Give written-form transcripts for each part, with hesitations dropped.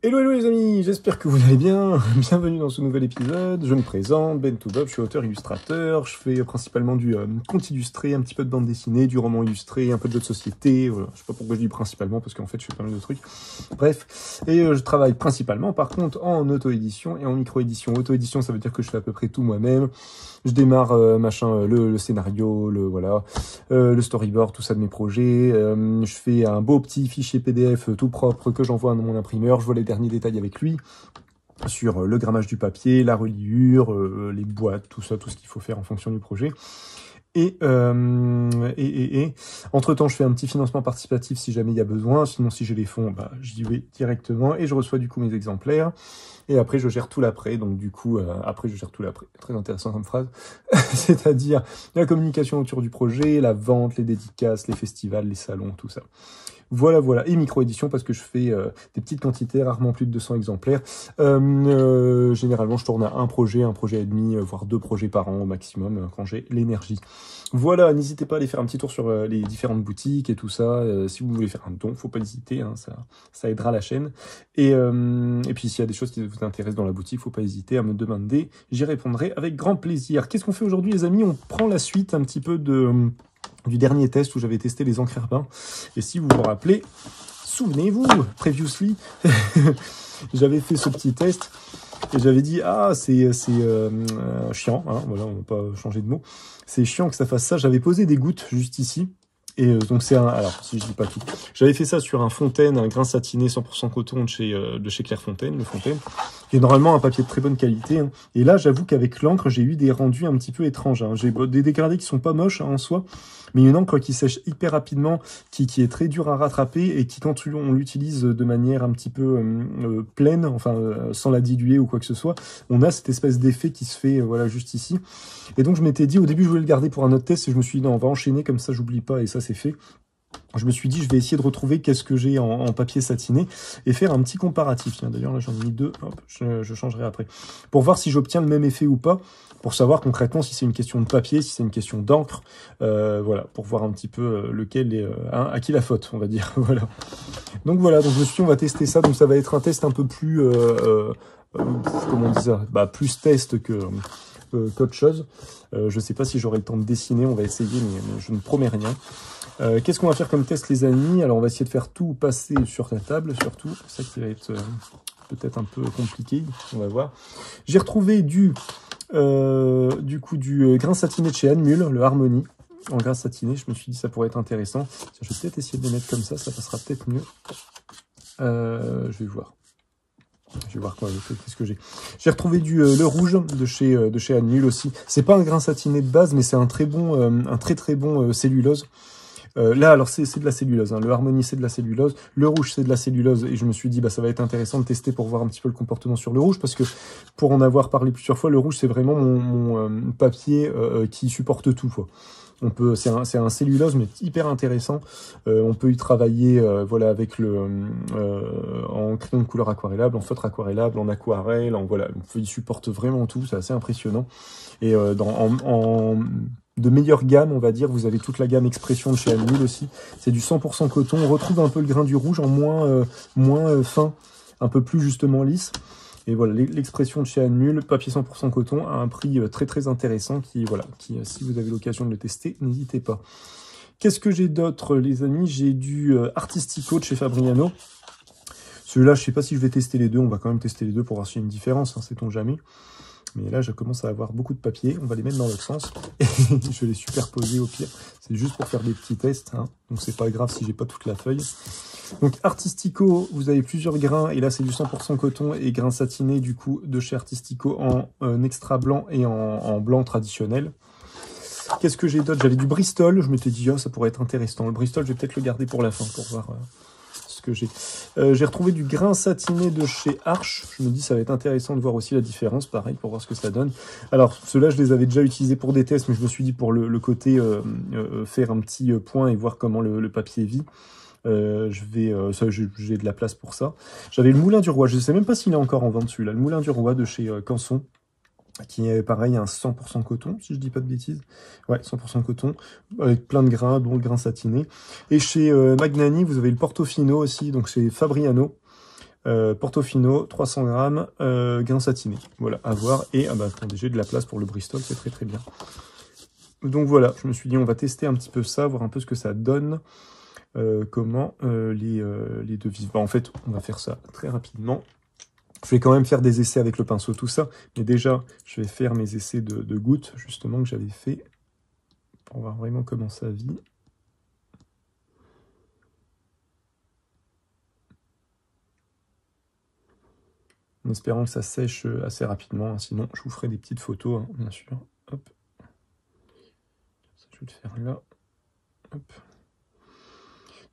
Hello, hello les amis, j'espère que vous allez bien. Bienvenue dans ce nouvel épisode. Je me présente, Ben Toubab, je suis auteur-illustrateur. Je fais principalement du conte illustré, un petit peu de bande dessinée, du roman illustré, un peu de jeux de société. Voilà. Je sais pas pourquoi je dis principalement, parce qu'en fait je fais pas mal de trucs. Bref, et je travaille principalement par contre en auto-édition et en micro-édition. Auto-édition, ça veut dire que je fais à peu près tout moi-même. Je démarre le scénario, le storyboard, tout ça de mes projets. Je fais un beau petit fichier PDF tout propre que j'envoie à mon imprimeur. Je vois les derniers détails avec lui sur le grammage du papier, la reliure, les boîtes, tout ça, tout ce qu'il faut faire en fonction du projet. Entre-temps, je fais un petit financement participatif si jamais il y a besoin. Sinon, si j'ai les fonds, j'y vais directement et je reçois du coup mes exemplaires. Et après, je gère tout l'après. Donc du coup, après, je gère tout l'après. Très intéressant comme phrase. C'est-à-dire la communication autour du projet, la vente, les dédicaces, les festivals, les salons, tout ça. Voilà, voilà. Et micro-édition parce que je fais des petites quantités, rarement plus de 200 exemplaires. Généralement, je tourne à un projet et demi, voire 2 projets par an au maximum quand j'ai l'énergie. Voilà, n'hésitez pas à aller faire un petit tour sur les différentes boutiques et tout ça. Si vous voulez faire un don, faut pas hésiter, hein, ça aidera la chaîne. Et puis s'il y a des choses qui vous intéressent dans la boutique, faut pas hésiter à me demander. J'y répondrai avec grand plaisir. Qu'est-ce qu'on fait aujourd'hui, les amis? On prend la suite un petit peu du dernier test où j'avais testé les encres herbins. Et si vous vous rappelez, souvenez-vous, previously, j'avais fait ce petit test et j'avais dit c'est chiant, hein, voilà, on va pas changer de mot. C'est chiant que ça fasse ça. J'avais posé des gouttes juste ici. Et donc c'est alors si je dis pas tout, j'avais fait ça sur un Fontaine, un grain satiné 100% coton de chez Clairefontaine, le Fontaine, qui est normalement un papier de très bonne qualité. Hein. Et là, j'avoue qu'avec l'encre, j'ai eu des rendus un petit peu étranges. Hein. J'ai des dégradés qui sont pas moches en soi, mais une encre qui sèche hyper rapidement, qui est très dure à rattraper et qui, quand on l'utilise de manière un petit peu pleine, enfin sans la diluer ou quoi que ce soit, on a cette espèce d'effet qui se fait voilà juste ici. Et donc je m'étais dit, au début je voulais le garder pour un autre test et je me suis dit non, on va enchaîner comme ça, j'oublie pas et ça c'est fait. Je me suis dit, je vais essayer de retrouver qu'est-ce que j'ai en papier satiné et faire un petit comparatif. Tiens, d'ailleurs, là, j'en ai mis 2. Hop, je changerai après. Pour voir si j'obtiens le même effet ou pas. Pour savoir concrètement si c'est une question de papier, si c'est une question d'encre. Voilà, pour voir un petit peu lequel est... à qui la faute, on va dire. Voilà. Donc voilà, donc je me suis dit, on va tester ça. Donc ça va être un test un peu plus... comment on dit ça? Plus test qu'autre chose. Je sais pas si j'aurai le temps de dessiner. On va essayer, mais je ne promets rien. Qu'est-ce qu'on va faire comme test, les amis? Alors, on va essayer de faire tout passer sur la table, surtout. C'est ça qui va être peut-être un peu compliqué. On va voir. J'ai retrouvé du grain satiné de chez Anne Mule, le Harmonie, en grain satiné. Je me suis dit ça pourrait être intéressant. Je vais peut-être essayer de les mettre comme ça passera peut-être mieux. Je vais voir. Je vais voir qu'est-ce que j'ai. J'ai retrouvé le rouge de chez Anne Mule aussi. C'est pas un grain satiné de base, mais c'est un très bon cellulose. Là, alors c'est de la cellulose, hein. Le Harmonie c'est de la cellulose, le rouge c'est de la cellulose, et je me suis dit ça va être intéressant de tester pour voir un petit peu le comportement sur le rouge, parce que pour en avoir parlé plusieurs fois, le rouge c'est vraiment mon papier qui supporte tout, quoi. C'est un cellulose mais hyper intéressant. On peut y travailler voilà avec en crayon de couleur aquarellable, en feutre aquarellable, en aquarelle, il supporte vraiment tout, c'est assez impressionnant. Et de meilleure gamme, on va dire, vous avez toute la gamme Expression de chez Anne Mule aussi. C'est du 100% coton. On retrouve un peu le grain du rouge en moins fin, un peu plus justement lisse. Et voilà, l'Expression de chez Anne Mule, papier 100% coton, à un prix très très intéressant qui, si vous avez l'occasion de le tester, n'hésitez pas. Qu'est-ce que j'ai d'autre, les amis? J'ai du Artistico de chez Fabriano. Celui-là, je sais pas si je vais tester les deux. On va quand même tester les deux pour voir s'il y a une différence, hein, sait-on jamais. Mais là, je commence à avoir beaucoup de papier. On va les mettre dans l'autre sens. Et je vais les superposer au pire. C'est juste pour faire des petits tests. Hein. Donc, c'est pas grave si j'ai pas toute la feuille. Donc, Artistico, vous avez plusieurs grains. Et là, c'est du 100% coton et grain satiné, du coup, de chez Artistico en extra blanc et en blanc traditionnel. Qu'est-ce que j'ai d'autre? J'avais du Bristol. Je m'étais dit, ça pourrait être intéressant. Le Bristol, je vais peut-être le garder pour la fin pour voir... que j'ai. J'ai retrouvé du grain satiné de chez Arche. Je me dis ça va être intéressant de voir aussi la différence, pareil, pour voir ce que ça donne. Alors, ceux-là, je les avais déjà utilisés pour des tests, mais je me suis dit pour le côté faire un petit point et voir comment le papier vit. J'ai de la place pour ça. J'avais le Moulin du Roi. Je ne sais même pas s'il est encore en vente celui-là. Le Moulin du Roi de chez Canson, qui est pareil, un 100% coton, si je dis pas de bêtises. Ouais, 100% coton, avec plein de grains, dont le grain satiné. Et chez Magnani, vous avez le Portofino aussi, donc c'est Fabriano. Portofino, 300 grammes, grain satiné. Voilà, à voir. Et attendez, j'ai de la place pour le Bristol, c'est très très bien. Donc voilà, je me suis dit, on va tester un petit peu ça, voir un peu ce que ça donne. Comment les devises. En fait, on va faire ça très rapidement. Je vais quand même faire des essais avec le pinceau, tout ça. Mais déjà, je vais faire mes essais de gouttes, justement, que j'avais fait. Pour voir vraiment comment ça vit. En espérant que ça sèche assez rapidement. Hein, sinon, je vous ferai des petites photos, hein, bien sûr. Hop. Ça, je vais le faire là. Hop.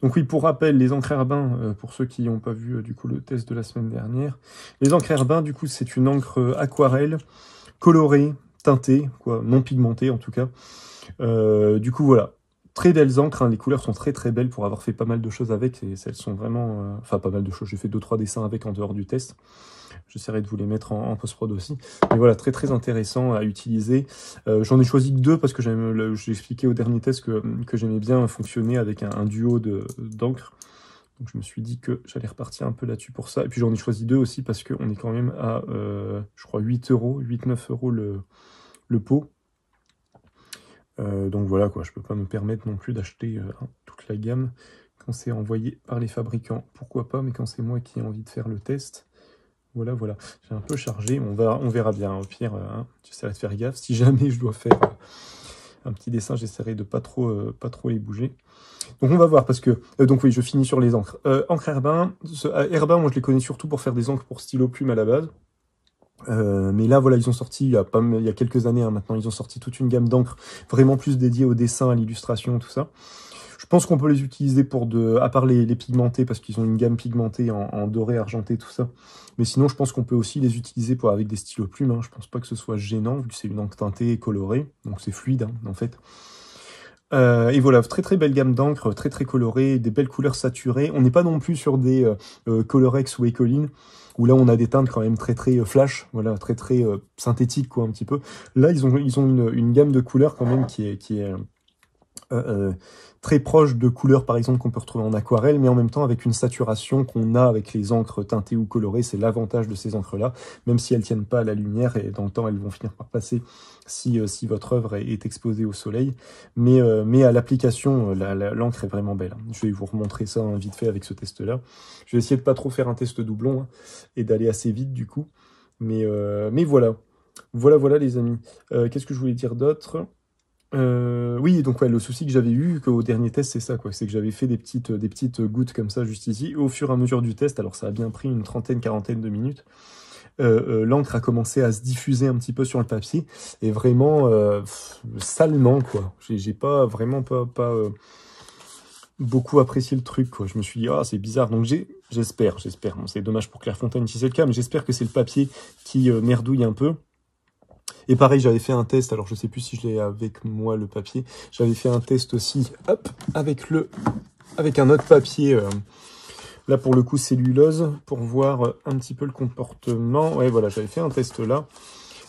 Donc oui, pour rappel, les encres Herbin, pour ceux qui n'ont pas vu du coup le test de la semaine dernière, les encres Herbin, du coup, c'est une encre aquarelle, colorée, teintée, quoi, non pigmentée en tout cas. Du coup, voilà, très belles encres, hein, les couleurs sont très très belles pour avoir fait pas mal de choses avec, et elles sont vraiment... Enfin, pas mal de choses, j'ai fait 2-3 dessins avec en dehors du test. J'essaierai de vous les mettre en post-prod aussi. Mais voilà, très très intéressant à utiliser. J'en ai choisi que 2 parce que j'ai expliqué au dernier test que j'aimais bien fonctionner avec un duo d'encre. Donc je me suis dit que j'allais repartir un peu là-dessus pour ça. Et puis j'en ai choisi 2 aussi parce qu'on est quand même à, je crois, 8 €, 8-9 € le pot. Donc voilà, quoi, je peux pas me permettre non plus d'acheter toute la gamme quand c'est envoyé par les fabricants. Pourquoi pas, mais quand c'est moi qui ai envie de faire le test... Voilà, voilà. J'ai un peu chargé, on verra bien. Au pire, j'essaierai de faire gaffe. Si jamais je dois faire un petit dessin, j'essaierai de pas trop les bouger. Donc on va voir, parce que... donc oui, je finis sur les encres. Encre Herbin. Herbin, moi je les connais surtout pour faire des encres pour stylo plume à la base. Mais là, voilà, ils ont sorti, il y a quelques années maintenant, ils ont sorti toute une gamme d'encres vraiment plus dédiée au dessin, à l'illustration, tout ça. Je pense qu'on peut les utiliser pour à part les pigmentés, parce qu'ils ont une gamme pigmentée en doré, argenté, tout ça. Mais sinon, je pense qu'on peut aussi les utiliser avec des stylos plumes. Hein. Je pense pas que ce soit gênant, vu que c'est une encre teintée et colorée. Donc c'est fluide, hein, en fait. Et voilà, très très belle gamme d'encre, très très colorée, des belles couleurs saturées. On n'est pas non plus sur des Colorex ou Ecoline, où là on a des teintes quand même très très flash, voilà, très très synthétiques, quoi, un petit peu. Là, ils ont une gamme de couleurs quand même qui est très proche de couleurs par exemple qu'on peut retrouver en aquarelle, mais en même temps avec une saturation qu'on a avec les encres teintées ou colorées. C'est l'avantage de ces encres là, même si elles tiennent pas à la lumière, et dans le temps elles vont finir par passer si votre œuvre est exposée au soleil, mais à l'application l'encre est vraiment belle. Je vais vous remontrer ça vite fait avec ce test là. Je vais essayer de pas trop faire un test doublon, hein, et d'aller assez vite du coup, mais voilà les amis. Qu'est-ce que je voulais dire d'autre? Oui, donc ouais, le souci que j'avais eu qu'au dernier test, c'est ça, quoi. C'est que j'avais fait des petites gouttes comme ça juste ici. Et au fur et à mesure du test, alors ça a bien pris une quarantaine de minutes, l'encre a commencé à se diffuser un petit peu sur le papier, et vraiment salement, quoi. J'ai pas beaucoup apprécié le truc, quoi. Je me suis dit, ah, c'est bizarre. Donc j'espère. Bon, c'est dommage pour Clairefontaine si c'est le cas, mais j'espère que c'est le papier qui merdouille un peu. Et pareil, j'avais fait un test, alors je sais plus si je l'ai avec moi le papier, j'avais fait un test aussi, hop, avec un autre papier, là pour le coup cellulose, pour voir un petit peu le comportement. Ouais, voilà, j'avais fait un test là.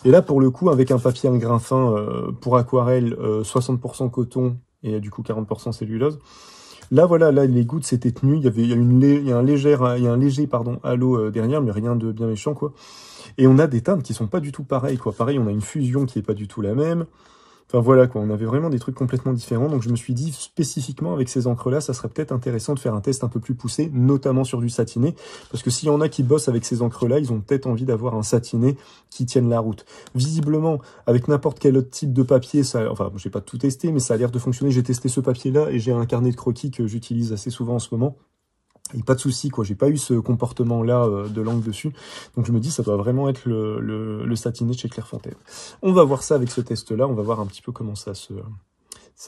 Et là pour le coup, avec un papier en grain fin pour aquarelle, 60% coton et du coup 40% cellulose. Là, voilà, là, les gouttes s'étaient tenues. Il y a un léger halo derrière, mais rien de bien méchant, quoi. Et on a des teintes qui sont pas du tout pareilles, quoi. Pareil, on a une fusion qui est pas du tout la même. Enfin, voilà, quoi. On avait vraiment des trucs complètement différents. Donc, je me suis dit, spécifiquement, avec ces encres-là, ça serait peut-être intéressant de faire un test un peu plus poussé, notamment sur du satiné. Parce que s'il y en a qui bossent avec ces encres-là, ils ont peut-être envie d'avoir un satiné qui tienne la route. Visiblement, avec n'importe quel autre type de papier, enfin, j'ai pas tout testé, mais ça a l'air de fonctionner. J'ai testé ce papier-là et j'ai un carnet de croquis que j'utilise assez souvent en ce moment. Et pas de souci, quoi. J'ai pas eu ce comportement-là de l'encre dessus. Donc je me dis, ça doit vraiment être le satiné de chez Clairefontaine. On va voir ça avec ce test-là. On va voir un petit peu comment ça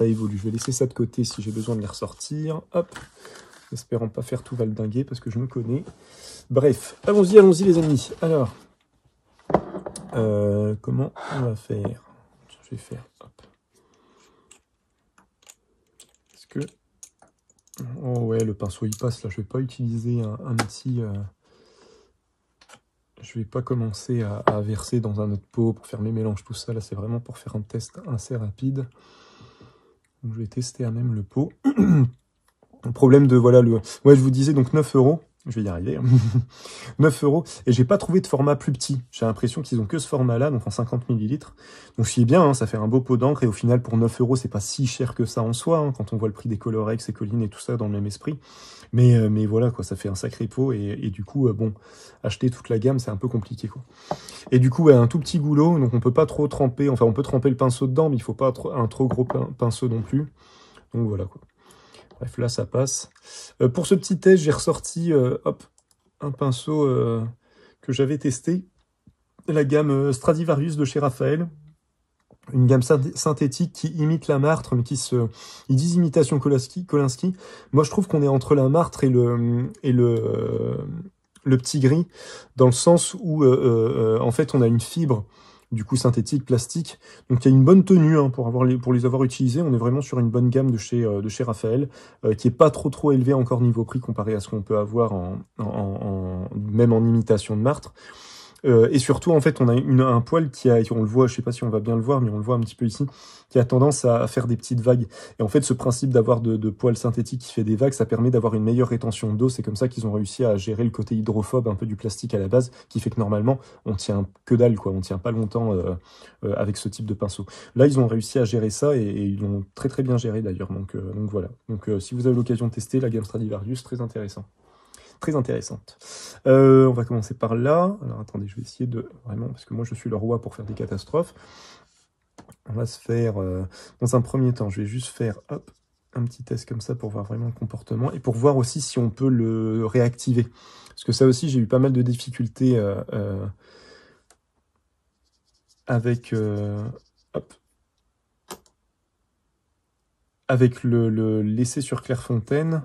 évolue. Je vais laisser ça de côté si j'ai besoin de les ressortir. Hop. Espérant pas faire tout valdinguer parce que je me connais. Bref, allons-y les amis. Alors, comment on va faire? Je vais faire, hop. Est-ce que... Oh ouais, le pinceau il passe là, je vais pas utiliser un outil, je vais pas commencer à verser dans un autre pot pour faire mes mélanges, tout ça, là c'est vraiment pour faire un test assez rapide. Donc je vais tester à même le pot. Le problème de, voilà, ouais je vous disais donc 9 €, Je vais y arriver. 9 €. Et j'ai pas trouvé de format plus petit. J'ai l'impression qu'ils ont que ce format-là, donc en 50 millilitres. Donc ce qui est bien, hein, ça fait un beau pot d'encre. Et au final, pour 9 €, c'est pas si cher que ça en soi, hein, quand on voit le prix des Colorex et Collines et tout ça dans le même esprit. Mais voilà, quoi, ça fait un sacré pot. Et du coup, bon, acheter toute la gamme, c'est un peu compliqué, quoi. Et du coup, ouais, un tout petit goulot, donc on peut pas trop tremper. Enfin, on peut tremper le pinceau dedans, mais il faut pas un trop gros pinceau non plus. Donc voilà, quoi. Bref, là, ça passe. Pour ce petit test, j'ai ressorti hop, un pinceau que j'avais testé. La gamme Stradivarius de chez Raphaël. Une gamme synthétique qui imite la martre, mais ils disent imitation Kolinsky. Moi, je trouve qu'on est entre la martre et le petit gris, dans le sens où, en fait, on a une fibre, du coup, synthétique, plastique. Donc, il y a une bonne tenue, hein, pour les avoir utilisés. On est vraiment sur une bonne gamme de chez Raphaël, qui est pas trop élevée encore niveau prix comparé à ce qu'on peut avoir même en imitation de martre. Et surtout, en fait, on a un poil on le voit, je sais pas si on va bien le voir, mais on le voit un petit peu ici, qui a tendance à faire des petites vagues. Et en fait, ce principe d'avoir de poils synthétiques qui fait des vagues, ça permet d'avoir une meilleure rétention d'eau. C'est comme ça qu'ils ont réussi à gérer le côté hydrophobe un peu du plastique à la base, qui fait que normalement, on tient que dalle, quoi. On tient pas longtemps avec ce type de pinceau. Là, ils ont réussi à gérer ça et ils l'ont très bien géré d'ailleurs. Donc voilà. Donc si vous avez l'occasion de tester la gamme Stradivarius, très intéressant. Très intéressante. On va commencer par là. Alors attendez, je vais essayer de... Vraiment, parce que moi je suis le roi pour faire des catastrophes. On va se faire... dans un premier temps, je vais juste faire hop, un petit test comme ça pour voir vraiment le comportement et pour voir aussi si on peut le réactiver. Parce que ça aussi, j'ai eu pas mal de difficultés avec... hop, avec le l'essai sur Clairefontaine.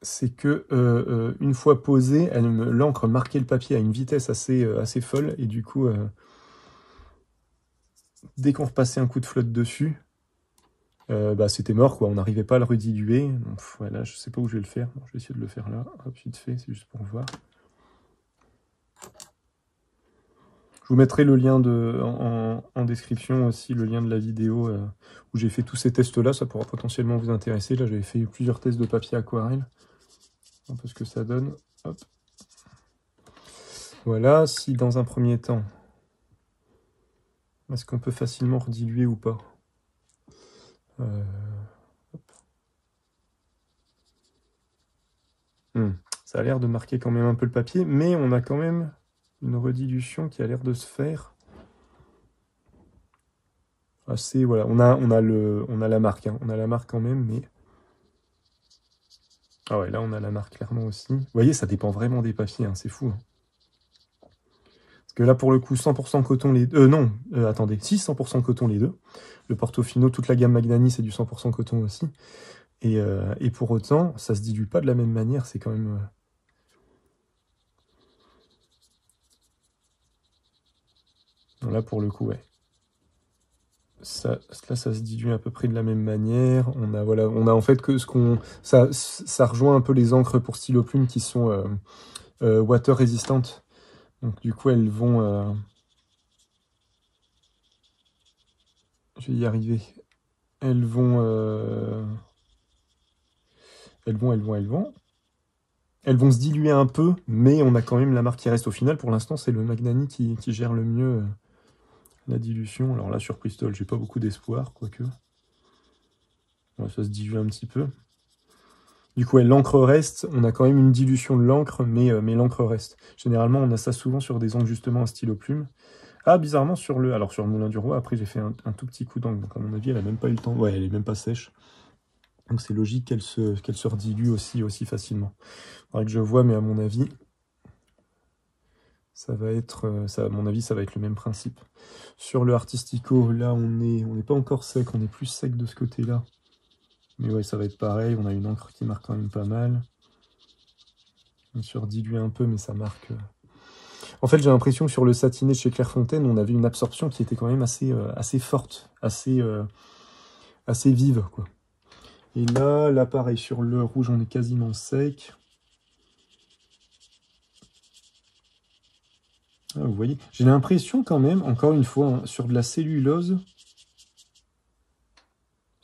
C'est que une fois posée, l'encre marquait le papier à une vitesse assez folle, et du coup, dès qu'on repassait un coup de flotte dessus, bah, c'était mort, quoi. On n'arrivait pas à le rediluer. Donc, voilà, je sais pas où je vais le faire. Bon, je vais essayer de le faire là. Hop, vite fait, c'est juste pour voir. Je vous mettrai le lien en description aussi, le lien de la vidéo où j'ai fait tous ces tests-là. Ça pourra potentiellement vous intéresser. Là, j'avais fait plusieurs tests de papier aquarelle. Un peu ce que ça donne. Hop. Voilà, si dans un premier temps, est-ce qu'on peut facilement rediluer ou pas? Ça a l'air de marquer quand même un peu le papier, mais on a quand même une redilution qui a l'air de se faire. Assez, voilà, on a la marque, hein. On a la marque quand même, mais... Ah ouais, là on a la marque clairement aussi. Vous voyez, ça dépend vraiment des papiers, hein, c'est fou, hein. Parce que là, pour le coup, 100% coton les deux... non, attendez, si, 100% coton les deux. Le Portofino, toute la gamme Magnani, c'est du 100% coton aussi. Et pour autant, ça se dilue pas de la même manière, c'est quand même... Là, pour le coup, ouais. Là, ça se dilue à peu près de la même manière. On a en fait que ça rejoint un peu les encres pour stylo plume qui sont water résistantes. Donc du coup, elles vont... je vais y arriver. Elles vont... Elles vont se diluer un peu, mais on a quand même la marque qui reste au final. Pour l'instant, c'est le Magnani qui gère le mieux la dilution. Alors là, sur Bristol, j'ai pas beaucoup d'espoir, quoique. Ouais, ça se dilue un petit peu. Du coup, ouais, l'encre reste. On a quand même une dilution de l'encre, mais l'encre reste. Généralement, on a ça souvent sur des encres justement à stylo plume. Ah, bizarrement, sur le Moulin du Roi, après, j'ai fait un tout petit coup d'encre. Donc, à mon avis, elle a même pas eu le temps. Ouais, elle est même pas sèche. Donc, c'est logique qu'elle se redilue aussi facilement. Faudrait que je vois, mais à mon avis, ça va être, à mon avis, ça va être le même principe. Sur le Artistico, là, on n'est pas encore sec. On est plus sec de ce côté-là. Mais ouais, ça va être pareil. On a une encre qui marque quand même pas mal. On se redilue un peu, mais ça marque... En fait, j'ai l'impression que sur le satiné de chez Clairefontaine, on avait une absorption qui était quand même assez forte, assez vive, quoi. Et là, pareil, sur le rouge, on est quasiment sec. Ah, vous voyez, j'ai l'impression quand même, encore une fois, hein, sur de la cellulose,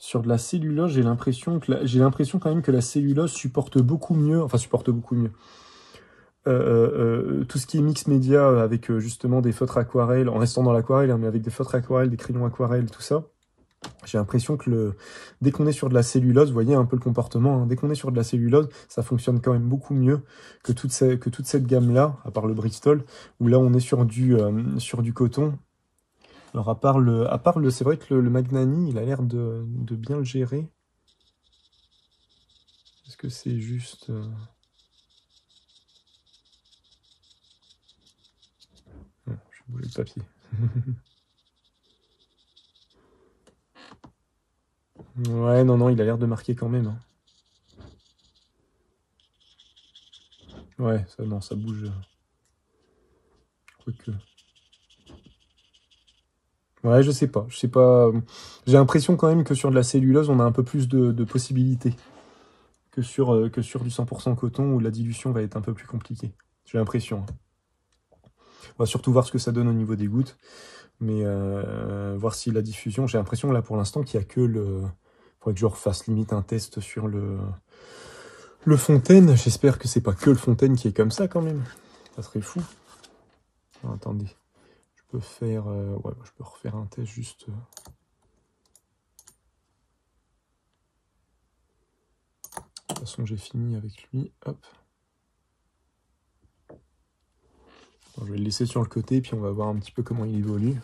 Sur de la cellulose, j'ai l'impression quand même que la cellulose supporte beaucoup mieux, enfin supporte beaucoup mieux. Tout ce qui est mix média avec justement des feutres aquarelles, en restant dans l'aquarelle, hein, mais avec des feutres aquarelles, des crayons aquarelles, tout ça. J'ai l'impression que dès qu'on est sur de la cellulose, vous voyez un peu le comportement, hein, dès qu'on est sur de la cellulose, ça fonctionne quand même beaucoup mieux que toute cette gamme-là, à part le Bristol, où là on est sur du coton. Alors c'est vrai que le Magnani, il a l'air de bien le gérer. Est-ce que c'est juste... Non, je vais bouger le papier. Ouais, non, il a l'air de marquer quand même, hein. Ouais, ça bouge. Quoique. Ouais, je sais pas. J'ai l'impression quand même que sur de la cellulose, on a un peu plus de possibilités que sur du 100% coton où la dilution va être un peu plus compliquée. J'ai l'impression, hein. On va surtout voir ce que ça donne au niveau des gouttes. Mais voir si la diffusion... J'ai l'impression là pour l'instant qu'il n'y a que le... Faudrait que je refasse limite un test sur le Fontaine. J'espère que c'est pas que le Fontaine qui est comme ça quand même. Ça serait fou. Alors, attendez. Je peux faire... ouais, je peux refaire un test juste... De toute façon, j'ai fini avec lui. Hop. Bon, je vais le laisser sur le côté, puis on va voir un petit peu comment il évolue.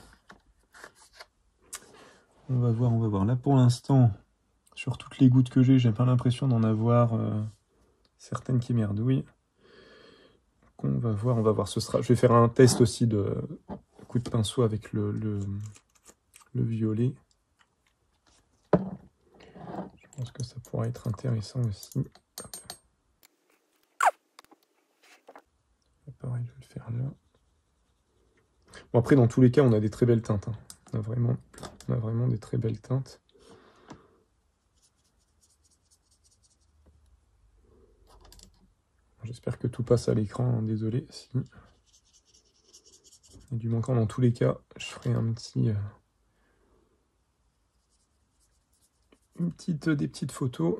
On va voir. Là, pour l'instant, sur toutes les gouttes que j'ai pas l'impression d'en avoir certaines qui merdouillent. Donc, on va voir. Je vais faire un test aussi de coup de pinceau avec le violet. Je pense que ça pourra être intéressant aussi. Hop. Pareil, je vais le faire là. Bon, après, dans tous les cas, on a des très belles teintes, hein. On a vraiment des très belles teintes. J'espère que tout passe à l'écran, hein, désolé. Si. Il y a du manquant dans tous les cas. Je ferai des petites photos.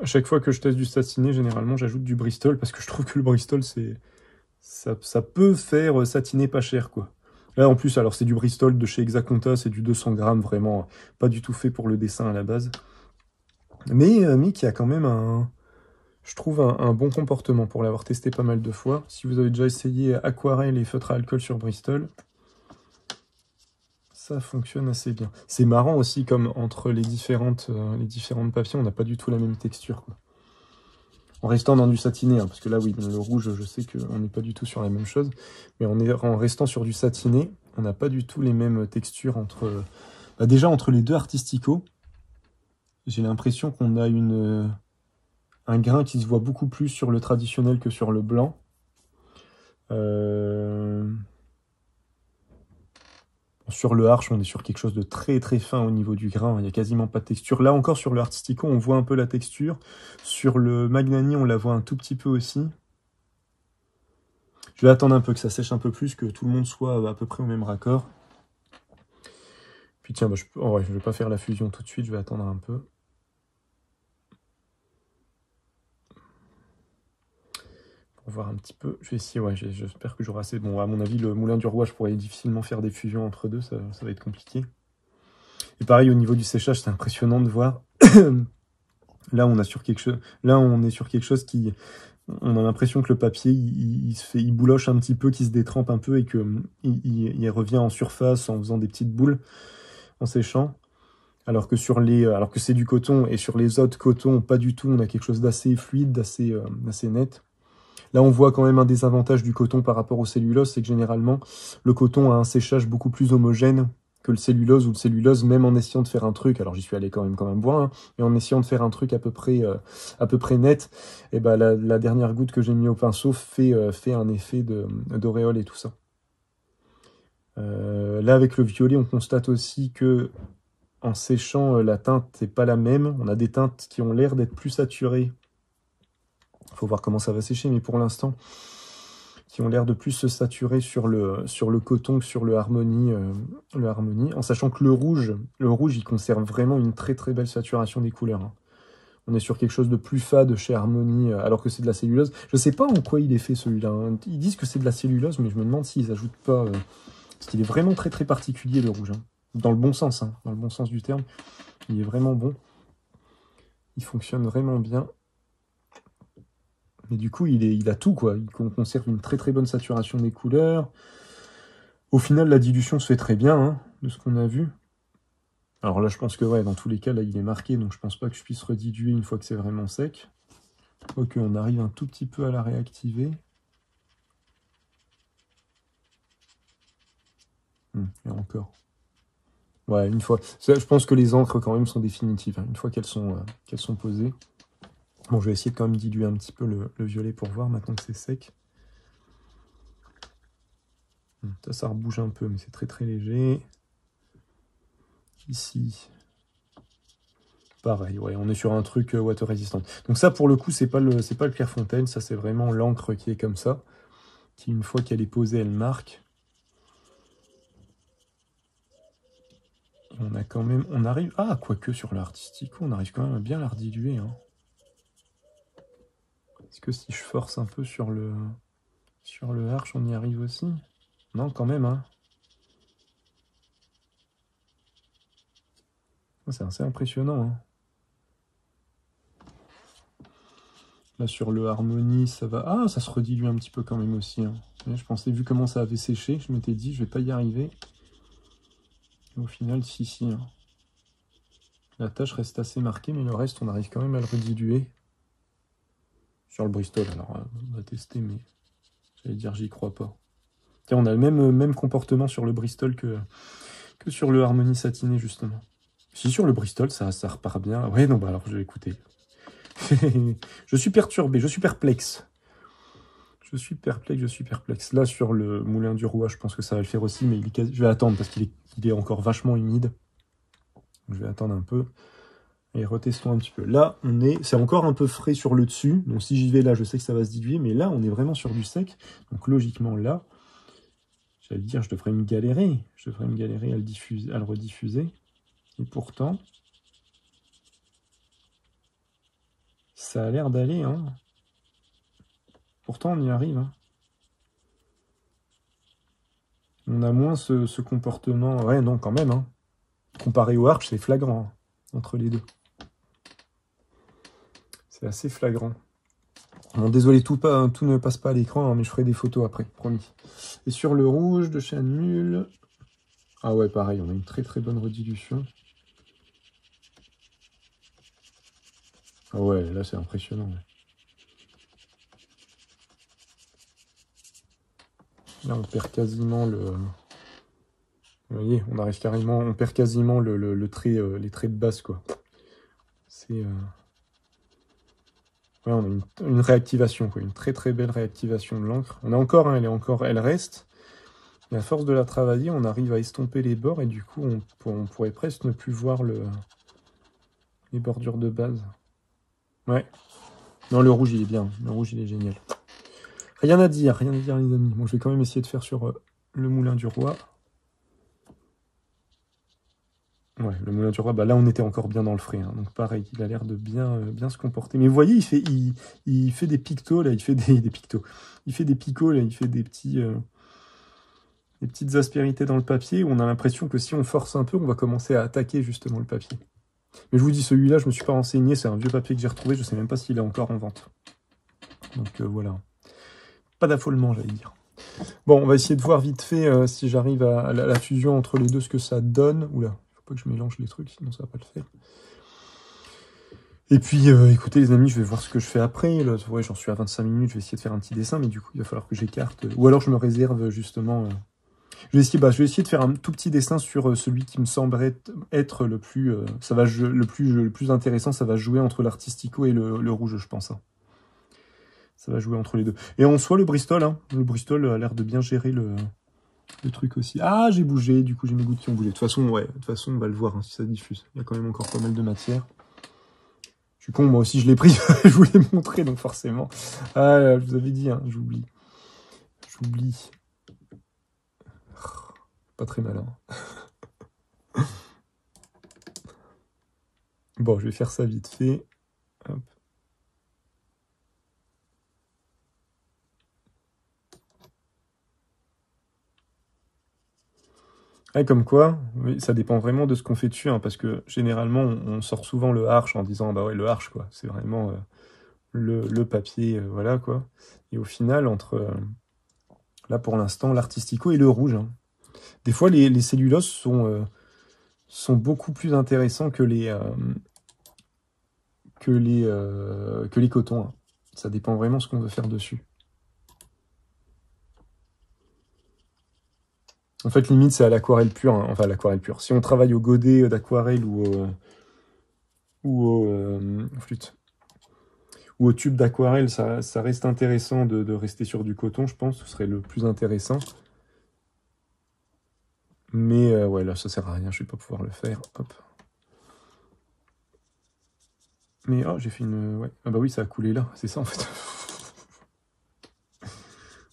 À chaque fois que je teste du satiné, généralement, j'ajoute du Bristol parce que je trouve que le Bristol, ça peut faire satiner pas cher, quoi. Là, en plus, alors c'est du Bristol de chez Exaconta, c'est du 200 grammes, vraiment pas du tout fait pour le dessin à la base. Mais qui a quand même je trouve un bon comportement pour l'avoir testé pas mal de fois. Si vous avez déjà essayé aquarelle et feutre à alcool sur Bristol, ça fonctionne assez bien. C'est marrant aussi, comme entre les différentes papiers, on n'a pas du tout la même texture, quoi. En restant dans du satiné, hein, parce que là, oui, le rouge, je sais qu'on n'est pas du tout sur la même chose, mais en restant sur du satiné, on n'a pas du tout les mêmes textures déjà, entre les deux artisticaux, j'ai l'impression qu'on a un grain qui se voit beaucoup plus sur le traditionnel que sur le blanc. Sur le Arch, on est sur quelque chose de très très fin au niveau du grain. Il n'y a quasiment pas de texture. Là encore, sur le Artistico, on voit un peu la texture. Sur le Magnani, on la voit un tout petit peu aussi. Je vais attendre un peu que ça sèche un peu plus, que tout le monde soit à peu près au même raccord. Puis tiens, je vais pas faire la fusion tout de suite, je vais attendre un peu. Pour voir un petit peu. Je vais essayer, ouais, j'espère que j'aurai assez. Bon, à mon avis, le Moulin du Roi, je pourrais difficilement faire des fusions entre deux, ça va être compliqué. Et pareil, au niveau du séchage, c'est impressionnant de voir. Là, on est sur quelque chose qui... On a l'impression que le papier, il bouloche un petit peu, qu'il se détrempe un peu et qu'il revient en surface en faisant des petites boules en séchant. Alors que c'est du coton, et sur les autres cotons, pas du tout. On a quelque chose d'assez fluide, d'assez net. Là, on voit quand même un désavantage du coton par rapport au cellulose, c'est que généralement, le coton a un séchage beaucoup plus homogène que le cellulose, ou le cellulose, même en essayant de faire un truc, alors j'y suis allé quand même comme un bois, hein, mais en essayant de faire un truc à peu près net, et ben la dernière goutte que j'ai mis au pinceau fait un effet d'auréole et tout ça. Là, avec le violet, on constate aussi que en séchant, la teinte n'est pas la même. On a des teintes qui ont l'air d'être plus saturées. Il faut voir comment ça va sécher, mais pour l'instant, qui ont l'air de plus se saturer sur le coton que sur le harmonie, en sachant que le rouge, il conserve vraiment une très très belle saturation des couleurs. Hein. On est sur quelque chose de plus fade chez Harmony, alors que c'est de la cellulose. Je sais pas en quoi il est fait celui-là. Hein. Ils disent que c'est de la cellulose, mais je me demande s'ils ajoutent pas... parce qu'il est vraiment très très particulier le rouge. Hein. Dans le bon sens, hein. Dans le bon sens du terme. Il est vraiment bon. Il fonctionne vraiment bien. Mais du coup, il a tout, quoi. Il conserve une très très bonne saturation des couleurs. Au final, la dilution se fait très bien, hein, de ce qu'on a vu. Alors là, je pense que, ouais, dans tous les cas, là, il est marqué, donc je pense pas que je puisse rediluer une fois que c'est vraiment sec. Ok, on arrive un tout petit peu à la réactiver. Et encore. Ouais, une fois. Je pense que les encres, quand même, sont définitives, hein, une fois qu'elles sont posées. Bon, je vais essayer de quand même diluer un petit peu le violet pour voir, maintenant que c'est sec. Ça rebouge un peu, mais c'est très très léger. Ici, pareil, ouais, on est sur un truc water résistant. Donc ça, pour le coup, c'est pas le Clairefontaine, ça c'est vraiment l'encre qui est comme ça, qui une fois qu'elle est posée, elle marque. On a quand même, on arrive, ah, quoique sur l'artistico, on arrive quand même à bien la rediluer. Hein. Est-ce que si je force un peu sur le arche, on y arrive aussi? Non, quand même, hein. C'est assez impressionnant, hein. Là, sur le harmonie, ça va... Ah, ça se redilue un petit peu quand même aussi. Hein. Je pensais, vu comment ça avait séché, je m'étais dit, je vais pas y arriver. Et au final, si. Hein. La tâche reste assez marquée, mais le reste, on arrive quand même à le rediluer. Sur le Bristol, alors, on va tester, mais j'allais dire, j'y crois pas. Tiens, on a le même comportement sur le Bristol que sur le harmonie satiné, justement. Si, sur le Bristol, ça repart bien. Ouais, non, bah alors, je vais écouter. Je suis perturbé, je suis perplexe. Je suis perplexe. Là, sur le moulin du Roi, je pense que ça va le faire aussi, mais je vais attendre parce qu'il est encore vachement humide. Je vais attendre un peu. Et retestons un petit peu. Là, c'est encore un peu frais sur le dessus. Donc si j'y vais là, je sais que ça va se diluer, mais là, on est vraiment sur du sec. Donc logiquement, là, j'allais dire, je devrais me galérer. Je devrais me galérer à le rediffuser. Et pourtant, ça a l'air d'aller, hein. Pourtant, on y arrive, hein. On a moins ce comportement... Ouais, non, quand même, hein. Comparé au arch, c'est flagrant, hein, entre les deux. C'est assez flagrant. Bon, désolé, tout ne passe pas à l'écran, hein, mais je ferai des photos après, promis. Et sur le rouge de chez Anmul... Ah ouais, pareil, on a une très très bonne redilution. Ah ouais, là c'est impressionnant. Ouais. Là, on perd quasiment le... Vous voyez, on arrive carrément... On perd quasiment les traits de base, quoi. C'est... Ouais, on a une réactivation, quoi. Une très très belle réactivation de l'encre. On a encore, hein, elle reste. Et à force de la travailler, on arrive à estomper les bords et du coup, on pourrait presque ne plus voir les bordures de base. Ouais. Non, le rouge, il est bien. Le rouge, il est génial. Rien à dire, les amis. Bon, je vais quand même essayer de faire sur le moulin du Roi. Ouais, le moulin du Roi, bah là, on était encore bien dans le frais. Hein. Donc, pareil, il a l'air de bien se comporter. Mais vous voyez, il fait des pictos, là. Il fait des pictos. Il fait des picots, là. Il fait des petites aspérités dans le papier où on a l'impression que si on force un peu, on va commencer à attaquer justement le papier. Mais je vous dis, celui-là, je me suis pas renseigné, c'est un vieux papier que j'ai retrouvé, je sais même pas s'il est encore en vente. Donc voilà. Pas d'affolement, j'allais dire. Bon, on va essayer de voir vite fait si j'arrive à la fusion entre les deux, ce que ça donne. Oula, faut pas que je mélange les trucs, sinon ça va pas le faire. Et puis, écoutez les amis, je vais voir ce que je fais après. Là, ouais, j'en suis à 25 minutes, je vais essayer de faire un petit dessin, mais du coup, il va falloir que j'écarte. Ou alors, je me réserve je vais essayer de faire un tout petit dessin sur celui qui me semble être le plus, le plus intéressant. Ça va jouer entre l'artistico et le rouge, je pense. Hein. Ça va jouer entre les deux. Et en soi, le Bristol, hein, le Bristol a l'air de bien gérer le truc aussi. Ah, j'ai bougé, du coup, j'ai mes gouttes qui ont bougé. De toute façon, on va le voir hein, si ça diffuse. Il y a quand même encore pas mal de matière. Je suis con, moi aussi, je l'ai pris. Je vous l'ai montré, donc forcément. Ah, je vous avais dit, hein, j'oublie. j'oublie. Pas très malin. Bon, je vais faire ça vite fait. Hop. Ouais, comme quoi, oui, ça dépend vraiment de ce qu'on fait dessus, hein, parce que généralement, on sort souvent le Arch en disant, bah ouais, le Arch, quoi. C'est vraiment le papier, voilà, quoi. Et au final, là, pour l'instant, l'artistico et le rouge, hein. Des fois, les celluloses sont beaucoup plus intéressants que les cotons, hein. Ça dépend vraiment ce qu'on veut faire dessus. En fait, limite, c'est à l'aquarelle pure, hein. Enfin, à l'aquarelle pure. Si on travaille au godet d'aquarelle ou au flûte, ou au tube d'aquarelle, ça reste intéressant de rester sur du coton, je pense. Ce serait le plus intéressant. Mais ouais, là, ça sert à rien. Je vais pas pouvoir le faire. Hop. Mais oh, j'ai fait une... Ouais. Ah bah oui, ça a coulé là. C'est ça, en fait.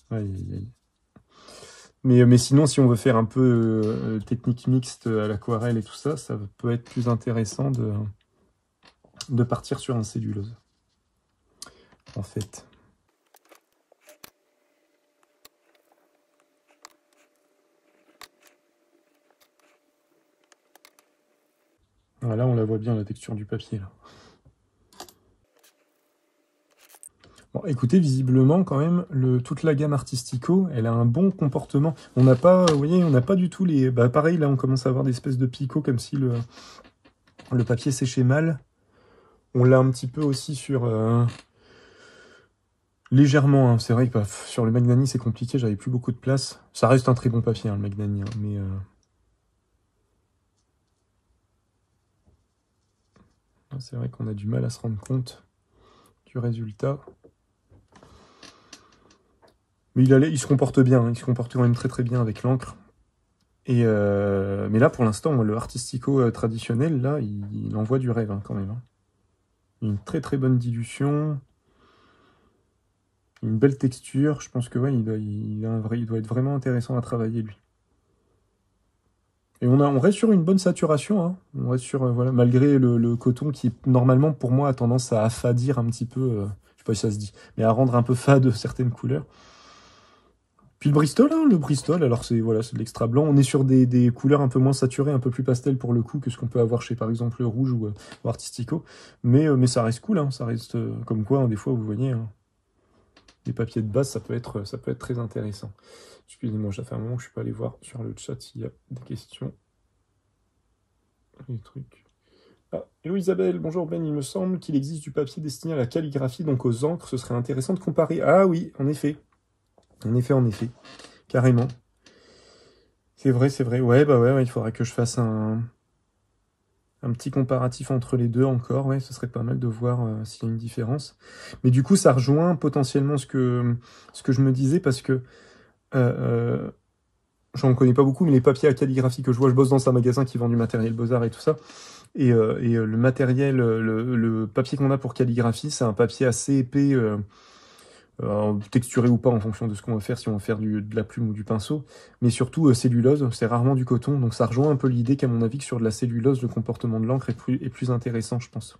Aïe, aïe, aïe. Mais sinon, si on veut faire un peu technique mixte à l'aquarelle et tout ça, ça peut être plus intéressant de partir sur un cellulose, en fait. Voilà, on la voit bien, la texture du papier, là. Bon, écoutez, visiblement, quand même, toute la gamme Artistico, elle a un bon comportement. On n'a pas, vous voyez, on n'a pas du tout les... Bah, pareil, là, on commence à avoir des espèces de picots, comme si le papier séchait mal. On l'a un petit peu aussi sur... légèrement, hein. C'est vrai que sur le Magnani, c'est compliqué, j'avais plus beaucoup de place. Ça reste un très bon papier, hein, le Magnani, hein, mais... c'est vrai qu'on a du mal à se rendre compte du résultat. Mais il se comporte bien, hein, il se comporte quand même très très bien avec l'encre. Mais là, pour l'instant, le Artistico traditionnel, là, il envoie du rêve, hein, quand même, hein. Une très très bonne dilution. Une belle texture. Je pense que ouais, il doit être vraiment intéressant à travailler, lui. Et on reste sur une bonne saturation, hein. On reste sur, voilà, malgré le coton qui, normalement, pour moi, a tendance à affadir un petit peu, je sais pas si ça se dit, mais à rendre un peu fade certaines couleurs. Puis le Bristol, hein, le Bristol, alors c'est voilà, c'est de l'extra blanc. On est sur des couleurs un peu moins saturées, un peu plus pastel pour le coup que ce qu'on peut avoir chez par exemple le rouge ou Artistico. Mais ça reste cool, hein, ça reste comme quoi, hein, des fois, vous voyez, hein, les papiers de base, ça peut être très intéressant. Excusez-moi, ça fait un moment que je suis pas allé voir sur le chat s'il y a des questions. Des trucs. Ah, hello Isabelle, bonjour Ben, il me semble qu'il existe du papier destiné à la calligraphie, donc aux encres, ce serait intéressant de comparer. Ah oui, en effet. En effet. Carrément. C'est vrai. Ouais, bah ouais, il faudrait que je fasse un petit comparatif entre les deux encore. Ouais, ce serait pas mal de voir s'il y a une différence. Mais du coup, ça rejoint potentiellement ce que je me disais parce que j'en connais pas beaucoup, mais les papiers à calligraphie que je vois, je bosse dans un magasin qui vend du matériel Beaux-Arts et tout ça. Et le matériel, le papier qu'on a pour calligraphie, c'est un papier assez épais, texturé ou pas en fonction de ce qu'on va faire, si on va faire de la plume ou du pinceau, mais surtout cellulose, c'est rarement du coton, donc ça rejoint un peu l'idée qu'à mon avis que sur de la cellulose, le comportement de l'encre est plus intéressant, je pense.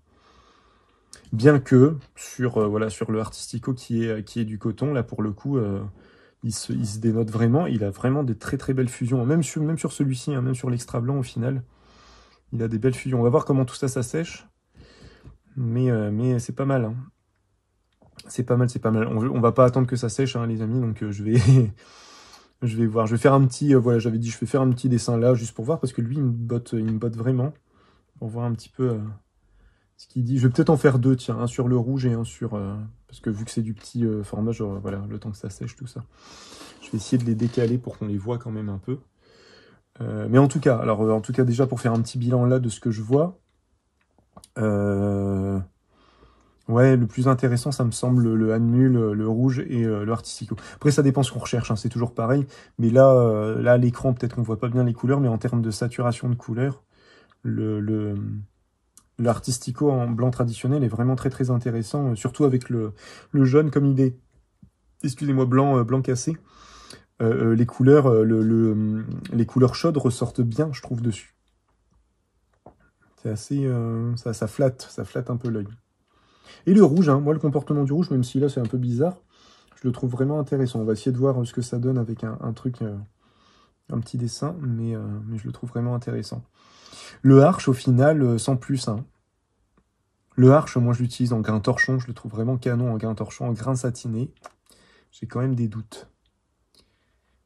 Bien que sur le Artistico qui est du coton, là pour le coup, il se dénote vraiment, il a vraiment des très très belles fusions, même sur celui-ci, hein, même sur l'extra blanc au final, il a des belles fusions. On va voir comment tout ça sèche, mais c'est pas mal, hein. C'est pas mal. On va pas attendre que ça sèche, hein, les amis, donc je vais je vais voir. Je vais faire un petit voilà, j'avais dit je vais faire un petit dessin là juste pour voir parce que lui il me botte vraiment pour voir un petit peu ce qu'il dit. Je vais peut-être en faire deux, tiens, un sur le rouge et un sur parce que vu que c'est du petit format, genre voilà, le temps que ça sèche tout ça. Je vais essayer de les décaler pour qu'on les voit quand même un peu. Mais en tout cas, déjà pour faire un petit bilan là de ce que je vois. Ouais, le plus intéressant, ça me semble le Hanmühl, le rouge et le Artistico. Après, ça dépend ce qu'on recherche, hein, c'est toujours pareil. Mais là, à l'écran, peut-être qu'on voit pas bien les couleurs, mais en termes de saturation de couleurs, le Artistico en blanc traditionnel est vraiment très très intéressant, surtout avec le jaune comme il est, excusez-moi, blanc cassé. les couleurs, les couleurs chaudes ressortent bien, je trouve, dessus. C'est assez, ça flatte un peu l'œil. Et le rouge, hein, moi le comportement du rouge, même si là c'est un peu bizarre, je le trouve vraiment intéressant. On va essayer de voir ce que ça donne avec un truc, un petit dessin, mais je le trouve vraiment intéressant. Le Arche, au final, sans plus, hein. Le Arche, moi je l'utilise en grain torchon, je le trouve vraiment canon en grain torchon, en grain satiné. J'ai quand même des doutes.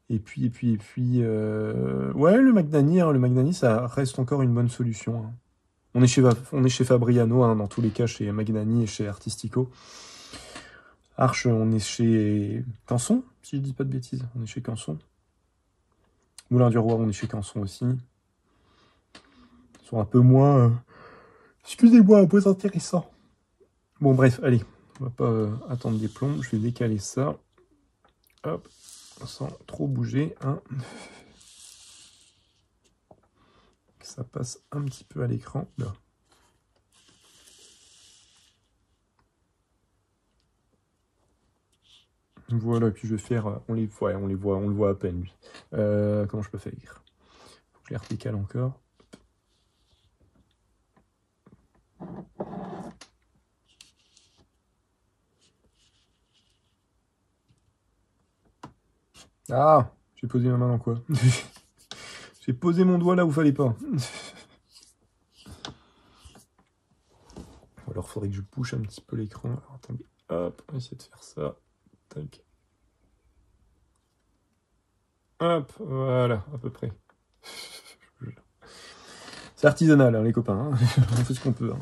Et puis, ouais, le Magnani, hein, ça reste encore une bonne solution, hein. On est chez Fabriano, hein, dans tous les cas, chez Magnani et chez Artistico. Arche, on est chez Canson, si je dis pas de bêtises. On est chez Canson. Moulin du Roi, on est chez Canson aussi. Ils sont un peu moins... excusez-moi, un peu intéressants. Bon, bref, allez. On va pas attendre des plombs. Je vais décaler ça. Hop. Sans trop bouger, hein. Que ça passe un petit peu à l'écran. Là. Voilà, puis je vais faire... on le voit à peine, lui. Comment je peux faire? Faut que je les redécale encore. Ah, j'ai posé ma main dans quoi? J'ai posé mon doigt là où il fallait pas. Alors, il faudrait que je bouge un petit peu l'écran. Alors, attendez, hop, on va essayer de faire ça. Tac. Hop, voilà, à peu près. C'est artisanal, hein, les copains. Hein. On fait ce qu'on peut. Hein.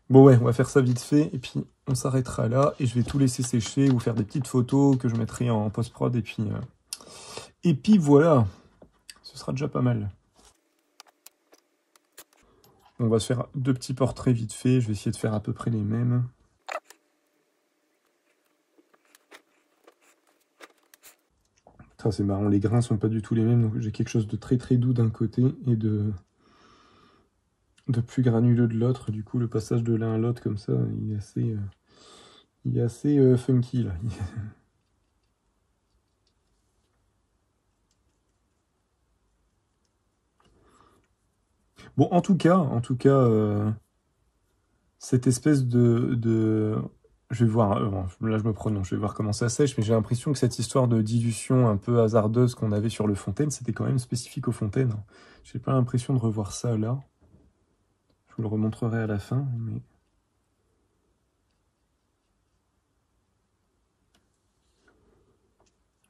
Bon, ouais, on va faire ça vite fait. Et puis, on s'arrêtera là. Et je vais tout laisser sécher ou faire des petites photos que je mettrai en post-prod. Et puis voilà. Ce sera déjà pas mal. On va se faire 2 petits portraits vite fait. Je vais essayer de faire à peu près les mêmes. C'est marrant, les grains sont pas du tout les mêmes. Donc j'ai quelque chose de très très doux d'un côté et de plus granuleux de l'autre. Du coup, le passage de l'un à l'autre comme ça, il est assez funky là. Bon, en tout cas, cette espèce je vais voir, bon, là je me prononce, je vais voir comment ça sèche, mais j'ai l'impression que cette histoire de dilution un peu hasardeuse qu'on avait sur le Fontaine, c'était quand même spécifique au Fontaine. J'ai pas l'impression de revoir ça là. Je vous le remontrerai à la fin, mais...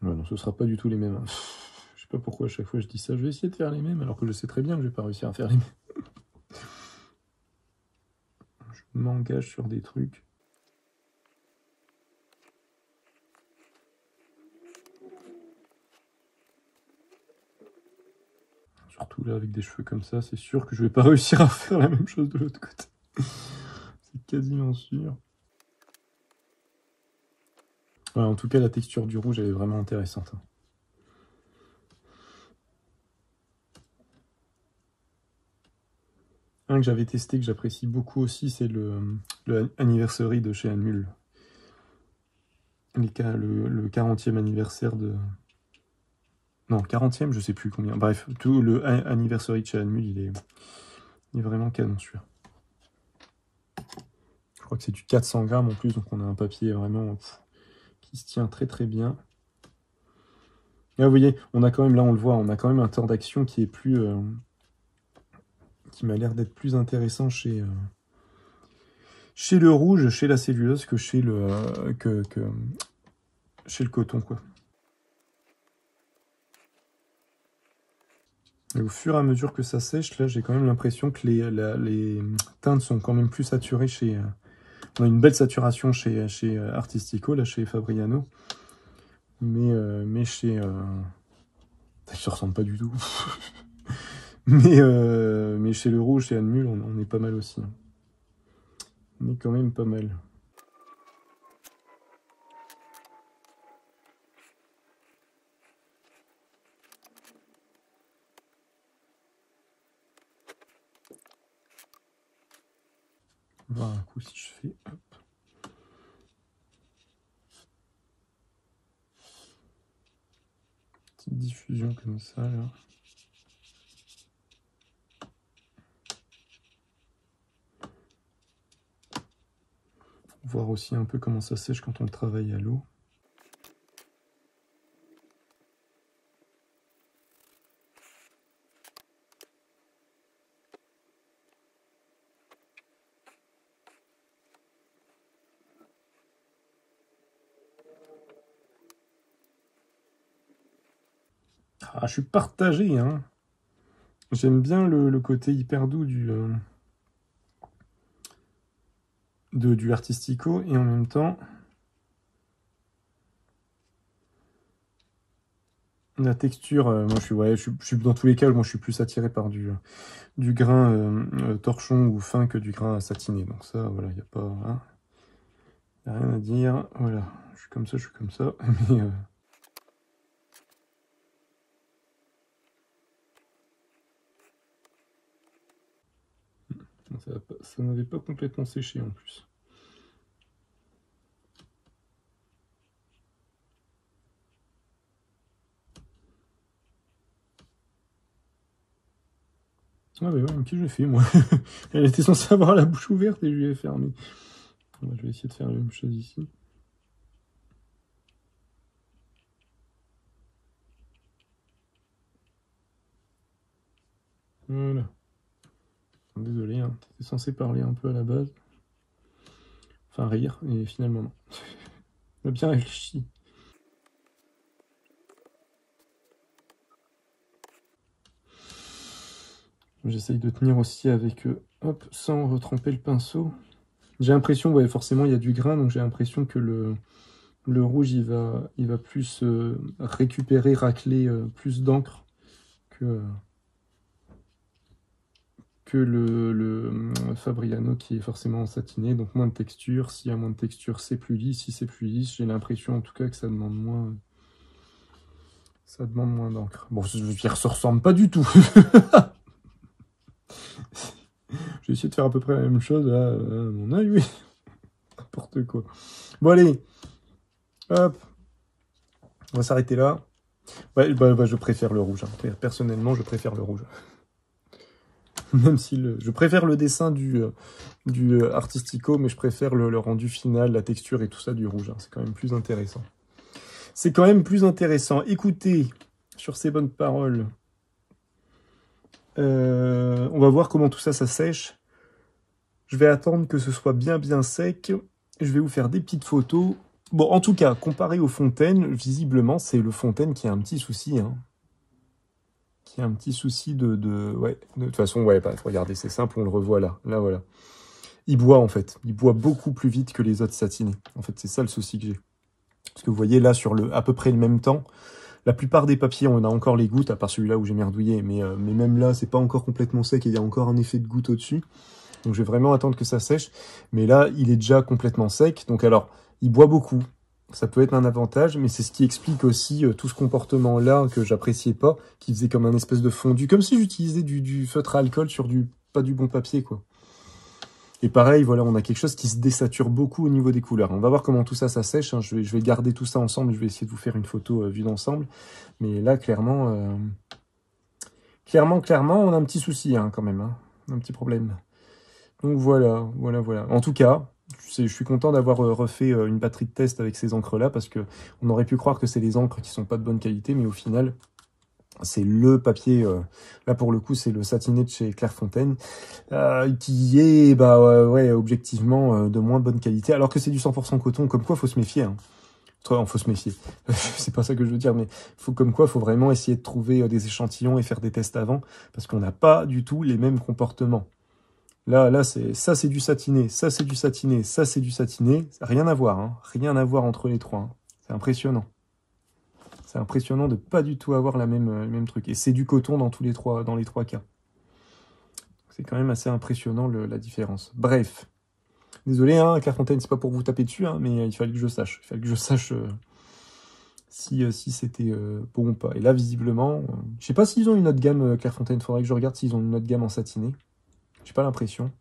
Ouais, non, ce sera pas du tout les mêmes. Hein. Je sais pas pourquoi à chaque fois je dis ça. Je vais essayer de faire les mêmes, alors que je sais très bien que je vais pas réussir à faire les mêmes. Je m'engage sur des trucs. Surtout là, avec des cheveux comme ça, c'est sûr que je vais pas réussir à faire la même chose de l'autre côté. C'est quasiment sûr. Ouais, en tout cas, la texture du rouge, elle est vraiment intéressante. Un que j'avais testé, que j'apprécie beaucoup aussi, c'est le Anniversary de chez Anmul. Le 40e anniversaire de... Non, 40e, je sais plus combien. Bref, tout le Anniversary de chez Anmul, il est vraiment canon, celui-là. Je crois que c'est du 400 grammes en plus, donc on a un papier vraiment qui se tient très très bien. Là, vous voyez, on a quand même, là on le voit, on a quand même un temps d'action qui est plus... qui m'a l'air d'être plus intéressant chez le rouge, chez la cellulose, que chez chez le coton, quoi. Et au fur et à mesure que ça sèche, là, j'ai quand même l'impression que les teintes sont quand même plus saturées chez... on a une belle saturation chez Artistico, là, chez Fabriano. Mais chez... ça ne se ressemble pas du tout. mais chez le rouge, chez Anmul, on est pas mal aussi. On est quand même pas mal. On va voir un coup si je fais... Hop. confusion comme ça, là. Voir aussi un peu comment ça sèche quand on le travaille à l'eau. Ah, je suis partagé, hein. J'aime bien le côté hyper doux du Artistico, et en même temps, la texture, moi je suis dans tous les cas, moi je suis plus attiré par du grain torchon ou fin que du grain satiné. Donc ça, voilà, il n'y a pas, hein, y a rien à dire. Voilà, je suis comme ça, je suis comme ça. Mais ça n'avait pas complètement séché en plus. Ah bah ouais, ok, je l'ai fait, moi. Elle était censée avoir la bouche ouverte et je lui ai fermé. Bon, je vais essayer de faire la même chose ici. Voilà. Désolé, hein, t'étais censé parler un peu à la base. Enfin, rire, et finalement non. On a bien réfléchi. J'essaye de tenir aussi avec, hop, sans retremper le pinceau. J'ai l'impression, ouais, forcément, il y a du grain, donc j'ai l'impression que le rouge, il va plus récupérer, racler plus d'encre que le Fabriano qui est forcément satiné, donc moins de texture. S'il y a moins de texture, c'est plus lisse. Si c'est plus lisse, j'ai l'impression en tout cas que ça demande moins d'encre. Bon, je veux dire, ça ressemble pas du tout. J'ai essayé de faire à peu près la même chose à mon œil, oui. N'importe quoi. Bon, allez. Hop. On va s'arrêter là. Ouais, bah, je préfère le rouge, hein. Personnellement, je préfère le rouge. Même si je préfère le dessin du Artistico, mais je préfère le rendu final, la texture et tout ça du rouge, hein. C'est quand même plus intéressant. C'est quand même plus intéressant. Écoutez, sur ces bonnes paroles, on va voir comment tout ça, ça sèche. Je vais attendre que ce soit bien bien sec. Je vais vous faire des petites photos. Bon, en tout cas, comparé aux fontaines, visiblement, c'est le fontaine qui a un petit souci, hein. Qui a un petit souci ouais, de toute façon, ouais, bah, regardez, c'est simple, on le revoit là. Là, voilà. Il boit, en fait. Il boit beaucoup plus vite que les autres satinés. En fait, c'est ça le souci que j'ai. Parce que vous voyez, là, sur à peu près le même temps, la plupart des papiers, on a encore les gouttes, à part celui-là où j'ai merdouillé. Mais même là, c'est pas encore complètement sec et il y a encore un effet de goutte au-dessus. Donc, je vais vraiment attendre que ça sèche. Mais là, il est déjà complètement sec. Donc, alors, il boit beaucoup. Ça peut être un avantage, mais c'est ce qui explique aussi tout ce comportement-là que j'appréciais pas, qui faisait comme un espèce de fondu, comme si j'utilisais du feutre à alcool sur pas du bon papier, quoi. Et pareil, voilà, on a quelque chose qui se désature beaucoup au niveau des couleurs. On va voir comment tout ça, ça sèche, hein. Je vais garder tout ça ensemble, je vais essayer de vous faire une photo vue d'ensemble. Mais là, clairement, on a un petit souci, hein, quand même, hein. Un petit problème. Donc voilà. En tout cas, je suis content d'avoir refait une batterie de test avec ces encres-là, parce que on aurait pu croire que c'est les encres qui sont pas de bonne qualité, mais au final, c'est le papier, là pour le coup, c'est le satiné de chez Clairefontaine, qui est, bah ouais, objectivement de moins bonne qualité, alors que c'est du 100% coton, comme quoi faut se méfier, hein. Faut se méfier, c'est pas ça que je veux dire, mais comme quoi faut vraiment essayer de trouver des échantillons et faire des tests avant, parce qu'on n'a pas du tout les mêmes comportements. Là, c'est du satiné, ça c'est du satiné, ça c'est du satiné. Rien à voir, hein. Rien à voir entre les trois, hein. C'est impressionnant. C'est impressionnant de pas du tout avoir le même truc. Et c'est du coton dans les trois cas. C'est quand même assez impressionnant la différence. Bref. Désolé, hein, Clairefontaine, c'est pas pour vous taper dessus, hein, mais il fallait que je sache. Il fallait que je sache si c'était bon ou pas. Et là, visiblement, je sais pas s'ils ont une autre gamme, Clairefontaine. Il faudrait que je regarde s'ils ont une autre gamme en satiné. J'ai pas l'impression.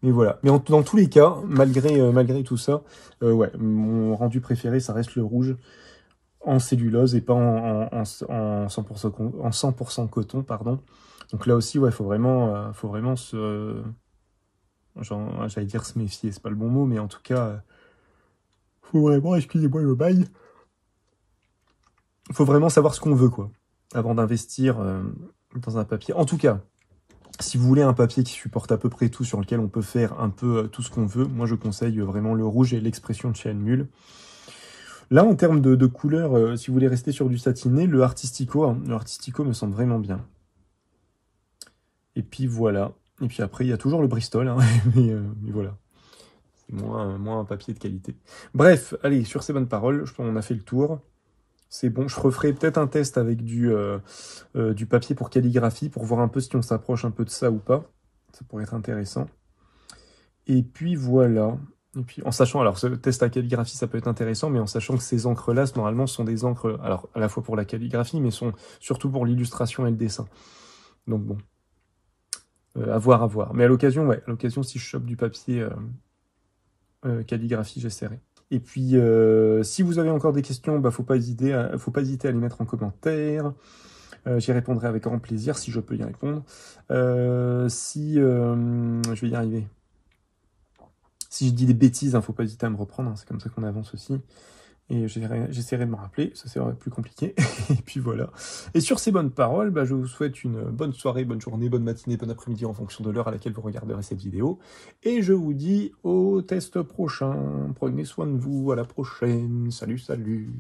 Mais voilà. Mais dans tous les cas, malgré tout ça, ouais, mon rendu préféré, ça reste le rouge. en cellulose et pas en 100% coton, pardon. Donc là aussi, ouais, faut vraiment se... j'allais dire se méfier, c'est pas le bon mot, mais en tout cas, faut vraiment, excusez-moi le bail, faut vraiment savoir ce qu'on veut, quoi, avant d'investir dans un papier. En tout cas, si vous voulez un papier qui supporte à peu près tout, sur lequel on peut faire un peu tout ce qu'on veut, moi je conseille vraiment le rouge et l'expression de chez Anmul. Là, en termes de couleur, si vous voulez rester sur du satiné, le Artistico me semble vraiment bien. Et puis voilà. Et puis après, il y a toujours le Bristol, hein, mais voilà. C'est moins un papier de qualité. Bref, allez, sur ces bonnes paroles, je pense qu'on a fait le tour. C'est bon, je referai peut-être un test avec du papier pour calligraphie, pour voir un peu si on s'approche un peu de ça ou pas. Ça pourrait être intéressant. Et puis voilà. Et puis en sachant, alors ce test à calligraphie, ça peut être intéressant, mais en sachant que ces encres-là, normalement, sont des encres, alors à la fois pour la calligraphie, mais sont surtout pour l'illustration et le dessin. Donc bon, à voir, à voir. Mais à l'occasion, ouais, à l'occasion, si je chope du papier calligraphie, j'essaierai. Et puis, si vous avez encore des questions, bah, faut pas hésiter à les mettre en commentaire. J'y répondrai avec grand plaisir, si je peux y répondre. Je vais y arriver. Si je dis des bêtises, faut pas hésiter à me reprendre, hein, c'est comme ça qu'on avance aussi. Et j'essaierai de me rappeler, ça c'est plus compliqué. Et puis voilà. Et sur ces bonnes paroles, bah, je vous souhaite une bonne soirée, bonne journée, bonne matinée, bon après-midi en fonction de l'heure à laquelle vous regarderez cette vidéo. Et je vous dis au test prochain. Prenez soin de vous, à la prochaine. Salut, salut.